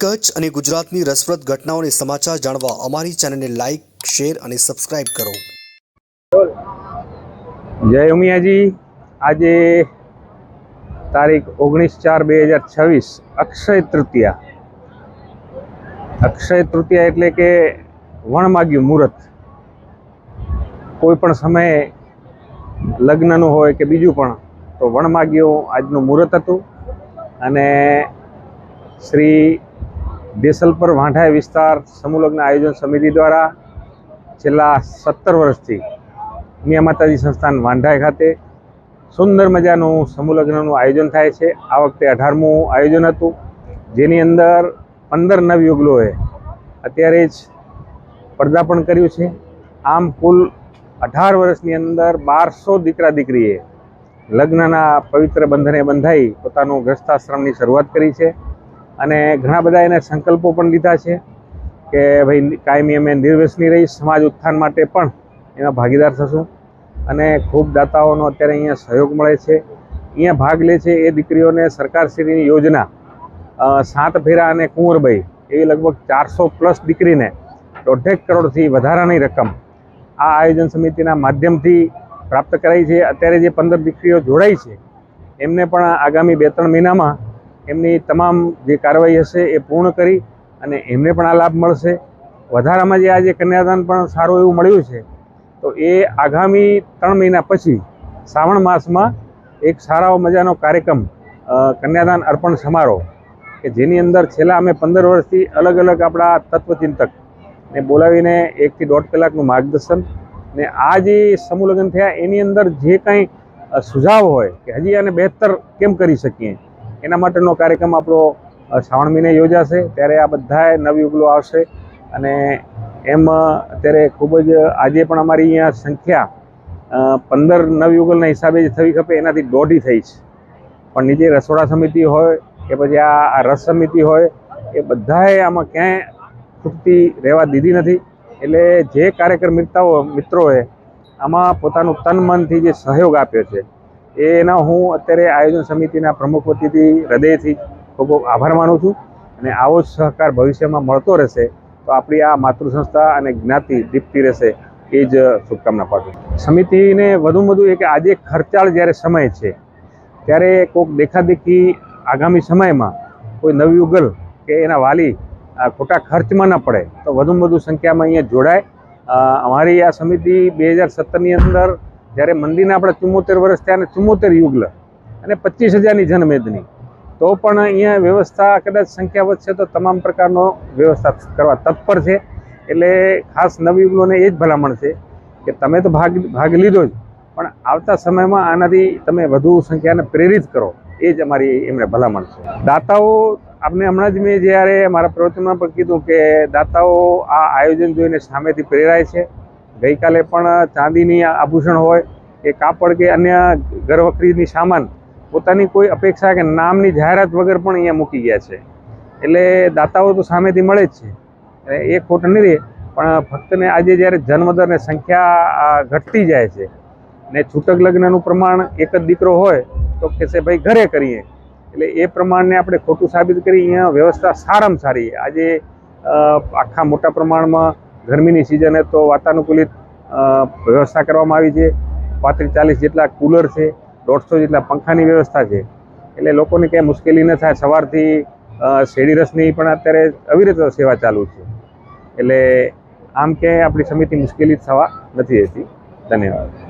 કચ્છ અને ગુજરાતની રસપ્રદ ઘટનાઓને સમાચાર જાણવા અમારી ચેનલને લાઇક, શેર અને સબસ્ક્રાઇબ કરો. જય ઉમિયાજી. આજે તારીખ 19/4/2026 અક્ષય તૃતીયા. અક્ષય તૃતીયા એટલે કે વણમાગ્યું મુહૂર્ત. કોઈ પણ સમયે લગ્નનું હોય કે બીજું પણ, તો વણમાગ્યું આજનું મુહૂર્ત હતું. અને શ્રી દેસલપર વાંઢાઈ વિસ્તાર સમૂહ લગ્ન આયોજન સમિતિ દ્વારા છેલ્લા 17 વર્ષથી ઉમિયા માતાજી સંસ્થાન વાંઢાઈ ખાતે સુંદર મજાનું સમૂહ લગ્નનું આયોજન થાય છે. આ વખતે 18મું આયોજન હતું, જેની અંદર 15 નવયુગલોએ અત્યારે જ પદાર્પણ કર્યું છે. આમ કુલ 18 વર્ષની અંદર 1200 દીકરા દીકરીએ લગ્નના પવિત્ર બંધને બંધાઈ પોતાનું ગ્રસ્તાશ્રમની શરૂઆત કરી છે. અને ઘણા બધા એને સંકલ્પો પણ લીધા છે કે ભાઈ કાયમી અમે નિર્વ્યસની રહી, સમાજ ઉત્થાન માટે પણ એમાં ભાગીદાર થશું. અને ખૂબ દાતાઓનો અત્યારે અહીંયા સહયોગ મળે છે. અહીંયા ભાગ લે છે એ દીકરીઓને સરકારશ્રીની યોજના 7 ફેરા અને કુંવરબાઈ એવી લગભગ 400+ દીકરીને 1.5 કરોડથી વધારાની રકમ આ આયોજન સમિતિના માધ્યમથી પ્રાપ્ત કરાઈ છે. અત્યારે જે 15 દીકરીઓ જોડાઈ છે એમને પણ આગામી 2-3 મહિનામાં એમની તમામ જે કાર્યવાહી હશે એ પૂર્ણ કરી અને એમને પણ આ લાભ મળશે. વધારામાં જે આજે કન્યાદાન પણ સારું એવું મળ્યું છે, તો એ આગામી 3 મહિના પછી શ્રાવણ માસમાં એક સારા મજાનો કાર્યક્રમ કન્યાદાન અર્પણ સમારોહ કે જેની અંદર છેલ્લા અમે 15 વર્ષથી અલગ અલગ આપણા તત્વચિંતકને બોલાવીને 1 થી 1.5 કલાકનું માર્ગદર્શન ને આ જે સમૂહ લગ્ન થયા એની અંદર જે કંઈ સુઝાવ હોય કે હજી આને બહેતર કેમ કરી શકીએ એના માટેનો કાર્યક્રમ આપણો શ્રાવણ મહિને યોજાશે. ત્યારે આ બધાએ નવયુગલો આવશે અને એમ અત્યારે ખૂબ જ આજે પણ અમારી અહીંયા સંખ્યા 15 નવયુગલના હિસાબે જે થવી ખપે એનાથી દોઢી થઈ છે. પણ નીચે રસોડા સમિતિ હોય કે પછી આ રસ સમિતિ હોય એ બધાએ આમાં ક્યાંય ખૂટતી રહેવા દીધી નથી. એટલે જે કાર્યક્રમ મિત્રોએ આમાં પોતાનું તન મનથી જે સહયોગ આપ્યો છે એના હું અત્યારે આયોજન સમિતિના પ્રમુખ વતીથી હૃદયથી ખૂબ ખૂબ આભાર માનું છું. અને આવો જ સહકાર ભવિષ્યમાં મળતો રહેશે તો આપણી આ માતૃ સંસ્થા અને જ્ઞાતિ દીપતી રહેશે, એ જ શુભકામના પાઠવું. સમિતિને વધુમાં વધુ કે આજે ખર્ચાળ જ્યારે સમય છે ત્યારે કોઈક દેખાદેખી આગામી સમયમાં કોઈ નવયુગલ કે એના વાલી ખોટા ખર્ચમાં ન પડે તો વધુમાં વધુ સંખ્યામાં અહીંયા જોડાય. અમારી આ સમિતિ 2017ની અંદર જ્યારે મંદિરના આપણે 74 વર્ષ થયા અને 74 યુગલ અને 25,000ની જનમેદની, તો પણ અહીંયા વ્યવસ્થા કદાચ સંખ્યા વધશે તો તમામ પ્રકારનો વ્યવસ્થા કરવા તત્પર છે. એટલે ખાસ નવયુગલોને એ જ ભલામણ છે કે તમે તો ભાગ લીધો જ, પણ આવતા સમયમાં આનાથી તમે વધુ સંખ્યાને પ્રેરિત કરો, એ જ અમારી એમને ભલામણ છે. દાતાઓ આપણે હમણાં જ મેં જ્યારે મારા પ્રવચનમાં પણ કીધું કે દાતાઓ આ આયોજન જોઈને સામેથી પ્રેરાય છે. ગઈકાલે પણ ચાંદીની આભૂષણ હોય કે કાપડ કે અન્ય ઘરવખરીની સામાન પોતાની કોઈ અપેક્ષા કે નામની જાહેરાત વગર પણ અહીંયા મૂકી ગયા છે. એટલે દાતાઓ તો સામેથી મળે જ છે, એ ખોટ નહીં રહે. પણ ફક્ત ને આજે જ્યારે જન્મદર ને સંખ્યા ઘટતી જાય છે ને છૂટક લગ્નનું પ્રમાણ એક જ દીકરો હોય તો કહેશે ભાઈ ઘરે કરીએ, એટલે એ પ્રમાણને આપણે ખોટું સાબિત કરી અહીંયા વ્યવસ્થા સારામાં સારી. આજે આખા મોટા પ્રમાણમાં ગરમીની સિઝને તો વાતાનુકૂલિત વ્યવસ્થા કરવામાં આવી છે. 35-40 જેટલા કુલર છે, 150 જેટલા પંખાની વ્યવસ્થા છે. એટલે લોકોને ક્યાંય મુશ્કેલી ન થાય. સવારથી શેરડી રસની પણ અત્યારે અવિરત સેવા ચાલુ છે. એટલે આમ ક્યાંય આપણી સમિતિ મુશ્કેલી થવા નથી રહેતી. ધન્યવાદ.